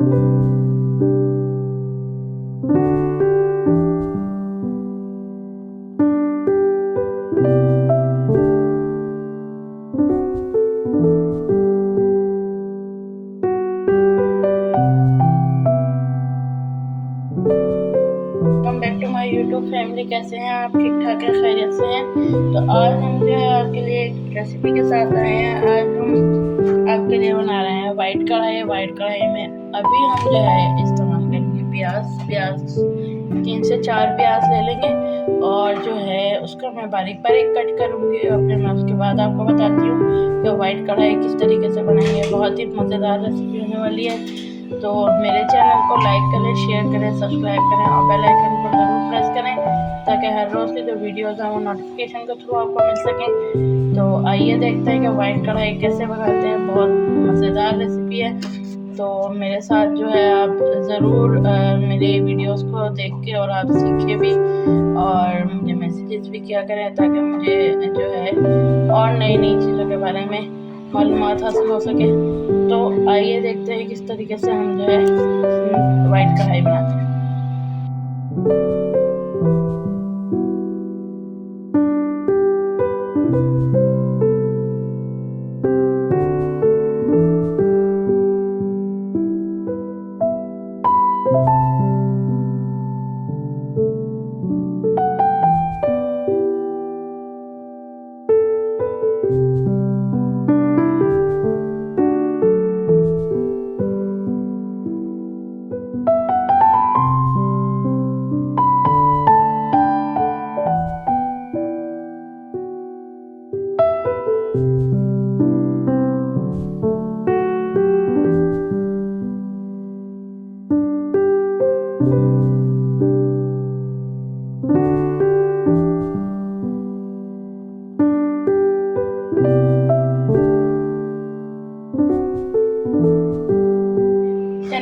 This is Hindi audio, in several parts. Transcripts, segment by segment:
Back to my YouTube family. कैसे हैं आप? ठीक ठाक है, खैरियत से हैं? तो आज हम जो है आपके लिए एक रेसिपी के साथ आए हैं। आज हम आपके लिए बना रहे हैं वाइट कढ़ाई। वाइट कढ़ाई में अभी हम जो है इस्तेमाल करेंगे प्याज 3 से 4 प्याज ले लेंगे और जो है उसको मैं बारीक बारीक कट करूँगी और फिर मैं उसके बाद आपको बताती हूँ कि वाइट कढ़ाई किस तरीके से बनाएंगे। बहुत ही मज़ेदार रेसिपी होने वाली है। तो मेरे चैनल को लाइक करें, शेयर करें, सब्सक्राइब करें और बेल आइकन को ज़रूर प्रेस करें ताकि हर रोज़ की जो वीडियोज़ हैं वो नोटिफिकेशन के थ्रू आपको मिल सकें। तो आइए देखते हैं कि वाइट कढ़ाई कैसे बनाते हैं। बहुत मज़ेदार रेसिपी है। तो मेरे साथ जो है आप ज़रूर मेरे वीडियोज़ को देख के और आप सीखें भी और मुझे मैसेजेस भी किया करें ताकि मुझे जो है और नई चीज़ों के बारे में मालूमात हासिल हो सके। तो आइए देखते हैं किस तरीके से हम जो है वाइट कढ़ाई बनाते हैं।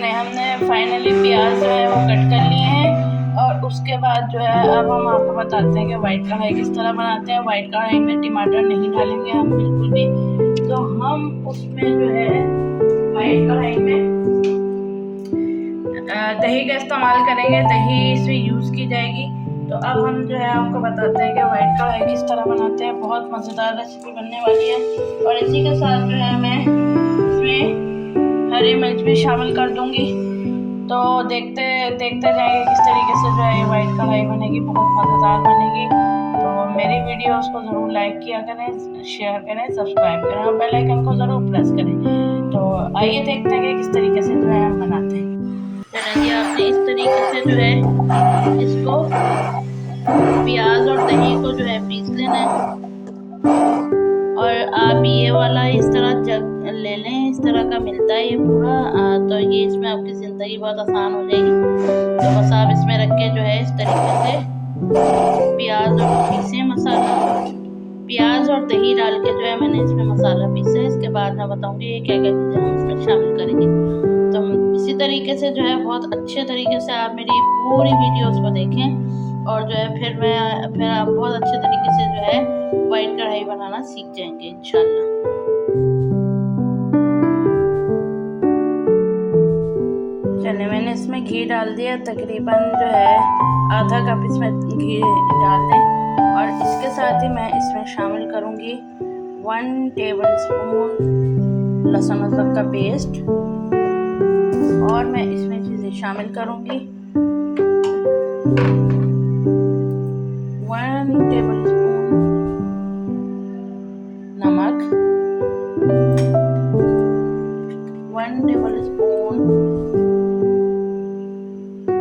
हमने फाइनली प्याज जो है वो कट कर लिए हैं और उसके बाद जो है अब हम आपको बताते हैं कि वाइट कढ़ाई किस तरह बनाते हैं। वाइट कढ़ाई में टमाटर नहीं डालेंगे हम बिल्कुल भी। तो हम उसमें जो है वाइट कढ़ाई में दही का इस्तेमाल करेंगे। दही इसमें यूज़ की जाएगी। तो अब हम जो है आपको बताते हैं कि वाइट कढ़ाई किस तरह बनाते हैं। बहुत मज़ेदार रेसिपी बनने वाली है और इसी के साथ जो है मैं इसमें हरी मिर्च भी शामिल कर दूंगी। तो देखते जाएंगे किस तरीके से जो है वाइट कढ़ाई बनेगी। बहुत मज़ेदार बनेगी। तो मेरी वीडियोस को ज़रूर लाइक किया करें, शेयर करें, सब्सक्राइब करें और बेल आइकन को ज़रूर प्रेस करें। तो आइए देखते हैं कि किस तरीके से जो है हम बनाते हैं। चलिए आपने इस तरीके से जो है इसको प्याज और दही को जो है पीस लेना है और आप ये वाला इस तरह जग ले लें। इस तरह का मिलता है ये पूरा। तो ये इसमें आपकी ज़िंदगी बहुत आसान हो जाएगी। तो बस आप इसमें रख के जो है इस तरीके से प्याज और पीसे मसाला, प्याज और दही डाल के जो है मैंने इसमें मसाला पीसा है। इसके बाद मैं बताऊंगी क्या क्या चीज़ें हम इसमें शामिल करेंगे। तो इसी तरीके से जो है बहुत अच्छे तरीके से आप मेरी पूरी वीडियोज़ को देखें और जो है फिर आप बहुत अच्छे तरीके से जो है वाइट कढ़ाई बनाना सीख जाएंगे इंशाल्लाह। चलिए मैंने इसमें घी डाल दिया। तकरीबन जो है आधा कप इसमें घी डाल दें और इसके साथ ही मैं इसमें शामिल करूँगी 1 टेबलस्पून लहसुन अदरक का पेस्ट और मैं इसमें चीज़ें शामिल करूँगी 1 टेबलस्पून नमक, 1 टेबलस्पून,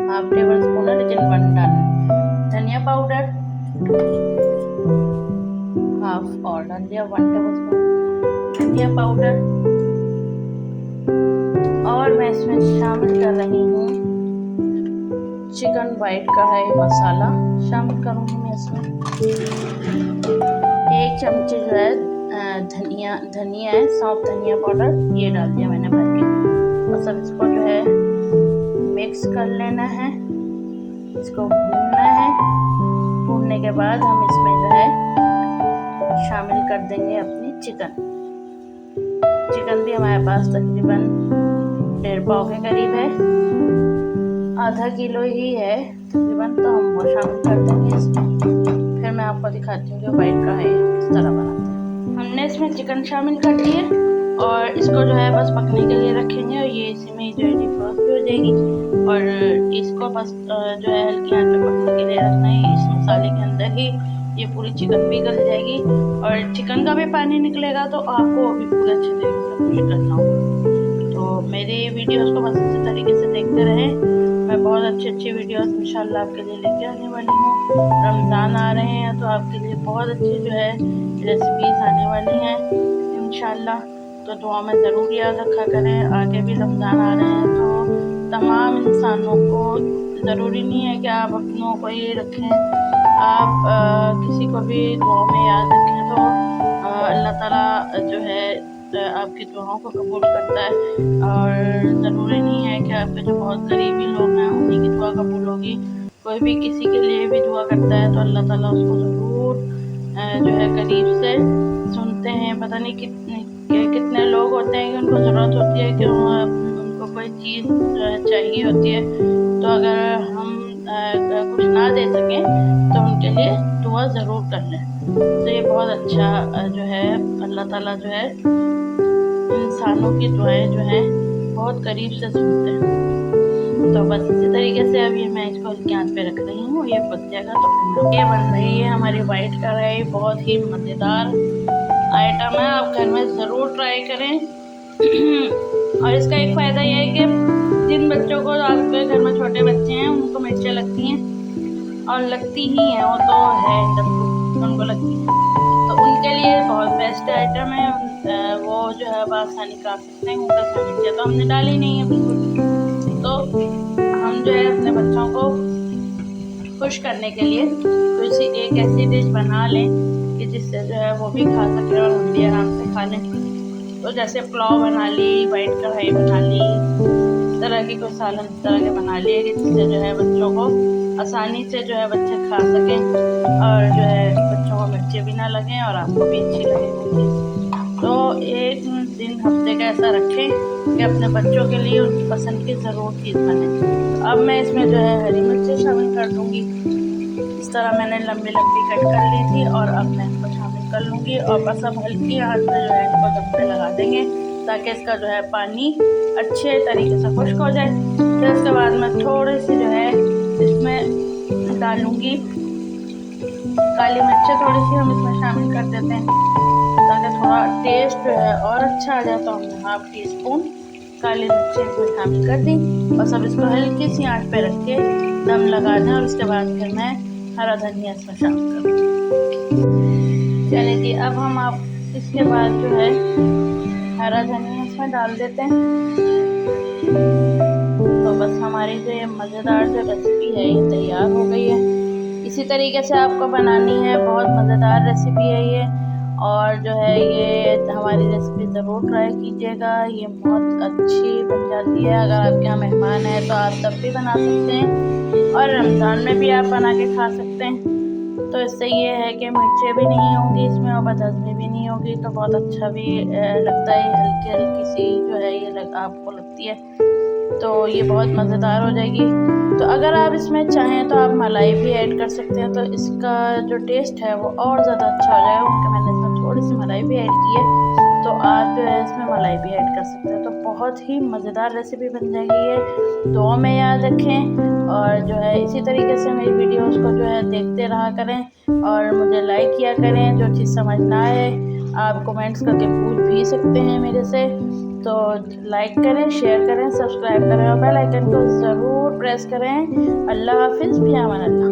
हाफ टेबल स्पून है लेकिन 1 डालना। धनिया पाउडर हाफ और डाल दिया 1 टेबल स्पून धनिया पाउडर और मैं इसमें शामिल कर रही हूँ चिकन वाइट कढ़ाई मसाला शामिल करूँगी मैं इसमें। 1 चमचे जो है धनिया है, सौंफ धनिया पाउडर ये डाल दिया मैंने भर के। और सब इसको जो है मिक्स कर लेना है, इसको भूनना है। भूनने के बाद हम इसमें जो है शामिल कर देंगे अपनी चिकन भी हमारे पास तकरीबन 1.5 पाव के करीब है, आधा किलो ही है तकरीबन, तो हम वो शामिल कर देंगे इसमें। फिर मैं आपको दिखाती हूँ कि वाइट कढ़ाई किस तरह बनाते हैं। हमने इसमें चिकन शामिल कर दिए और इसको जो है बस पकने के लिए रखेंगे, और ये इसी में जो है डिफ्रॉस्ट भी हो जाएगी। और इसको बस जो है हल्की आंच पे पकने के लिए रखना है। इस मसाले के अंदर ही ये पूरी चिकन भी गल जाएगी, और चिकन का भी पानी निकलेगा, तो आपको वो भी पूरे अच्छे तरीके से कुछ करना होगा। तो मेरे वीडियोस को बस इसी तरीके से देखते रहें। मैं बहुत अच्छी वीडियोस इंशाल्लाह आपके लिए लेके आने वाली हूँ। रमज़ान आ रहे हैं तो आपके लिए बहुत अच्छी जो है रेसिपीज़ आने वाली हैं इंशाल्लाह। तो दुआ में ज़रूर याद रखा करें। आगे भी रमज़ान आ रहे हैं तो तमाम इंसानों को, ज़रूरी नहीं है कि आप अपनों को ही रखें, आप किसी को भी दुआ में याद रखें तो अल्लाह ताला जो है आपकी दुआओं को कबूल करता है। और ज़रूरी नहीं है कि आपके जो बहुत करीबी लोग हैं उन्हीं की दुआ कबूल होगी। कोई भी किसी के लिए भी दुआ करता है तो अल्लाह ताला उसको ज़रूर जो है करीब से सुनते हैं। पता नहीं कितने लोग होते हैं कि उनको ज़रूरत होती है कि उनको कोई चीज़ चाहिए होती है, तो अगर हम कुछ ना दे सकें तो उनके लिए दुआ ज़रूर कर लें। तो ये बहुत अच्छा जो है अल्लाह ताला जो है इंसानों की दुआएं जो हैं बहुत करीब से सुनते हैं। तो बस इसी तरीके से अब ये मैं इसको हल्की आंच पे रख रही हूँ, ये पक जाएगा तो फिर ये बन रही है हमारी वाइट कढ़ाई। बहुत ही मज़ेदार आइटम है, आप घर में ज़रूर ट्राई करें। और इसका एक फ़ायदा ये है कि जिन बच्चों को, आपके घर में छोटे बच्चे हैं, उनको मिर्चें लगती हैं और लगती ही हैं, वो तो है उनको लगती है, तो उनके लिए बहुत बेस्ट आइटम है। वो जो है आसानी खा सकते हैं, उनका मिर्चें तो हमने डाली नहीं है बिल्कुल। तो हम जो है अपने बच्चों को खुश करने के लिए तो एक ऐसी डिश बना लें कि जिससे जो है वो भी खा सकें और हम भी आराम से खा लें। तो जैसे पुलाव बना ली, वाइट कढ़ाई बना ली, इस तरह की कोई सालन इस तरह के बना लिए कि जिससे जो है बच्चों को आसानी से जो है बच्चे खा सकें, और जो है बच्चों को मिर्चें भी ना लगें और आपको भी अच्छी लगेगी। तो एक दिन हफ्ते का ऐसा रखें कि अपने बच्चों के लिए उनकी पसंद की ज़रूर चीज़ बने। अब मैं इसमें जो है हरी मिर्चें शामिल कर दूँगी। इस तरह मैंने लंबी लंबी कट कर ली थी, और अब मैं इसको शामिल कर लूँगी, और बस अब हल्की आंच पे जो है इसको दम पे लगा देंगे ताकि इसका जो है पानी अच्छे तरीके से खुश्क हो जाए। फिर उसके बाद मैं थोड़ी सी जो है इसमें डालूँगी काली मिर्चें, थोड़ी सी हम इसमें शामिल कर देते हैं ताकि थोड़ा टेस्ट जो है और अच्छा आ जाए। तो हमने 1/2 टीस्पून काली मिर्चें इसमें शामिल कर दी, और सब इसको हल्की सी आंच पे रख के दम लगा दें। और उसके बाद फिर मैं हरा धनिया इसमें शामिल कर दूँ। चलिए जी, अब हम आप इसके बाद जो है हरा धनिया इसमें डाल देते हैं। तो बस हमारी जो ये मज़ेदार जो रेसिपी है ये तैयार हो गई है। इसी तरीके से आपको बनानी है, बहुत मज़ेदार रेसिपी है ये। और जो है ये हमारी रेसिपी ज़रूर ट्राई कीजिएगा, ये बहुत अच्छी बन जाती है। अगर आपके यहाँ मेहमान हैं तो आप तब भी बना सकते हैं, और रमज़ान में भी आप बना के खा सकते हैं। तो इससे ये है कि मिर्चें भी नहीं होंगी इसमें और बदहज़मी भी नहीं होगी, तो बहुत अच्छा भी लगता है। हल्की हल्की सी जो है ये आपको लगती है, तो ये बहुत मज़ेदार हो जाएगी। तो अगर आप इसमें चाहें तो आप मलाई भी ऐड कर सकते हैं, तो इसका जो टेस्ट है वो और ज़्यादा अच्छा हो जाएगा, क्योंकि मैंने इसमें थोड़ी सी मलाई भी ऐड की है। तो आप जो है इसमें मलाई भी ऐड कर सकते हैं। तो बहुत ही मज़ेदार रेसिपी बन जाएगी ये। दुआ में याद रखें, और जो है इसी तरीके से मेरी वीडियोस को जो है देखते रहा करें, और मुझे लाइक किया करें। जो चीज़ समझ ना आए आप कमेंट्स करके पूछ भी सकते हैं मेरे से। तो लाइक करें, शेयर करें, सब्सक्राइब करें, और बेल आइकन को ज़रूर प्रेस करें। अल्लाह हाफिज़, फ़ी अमान अल्लाह।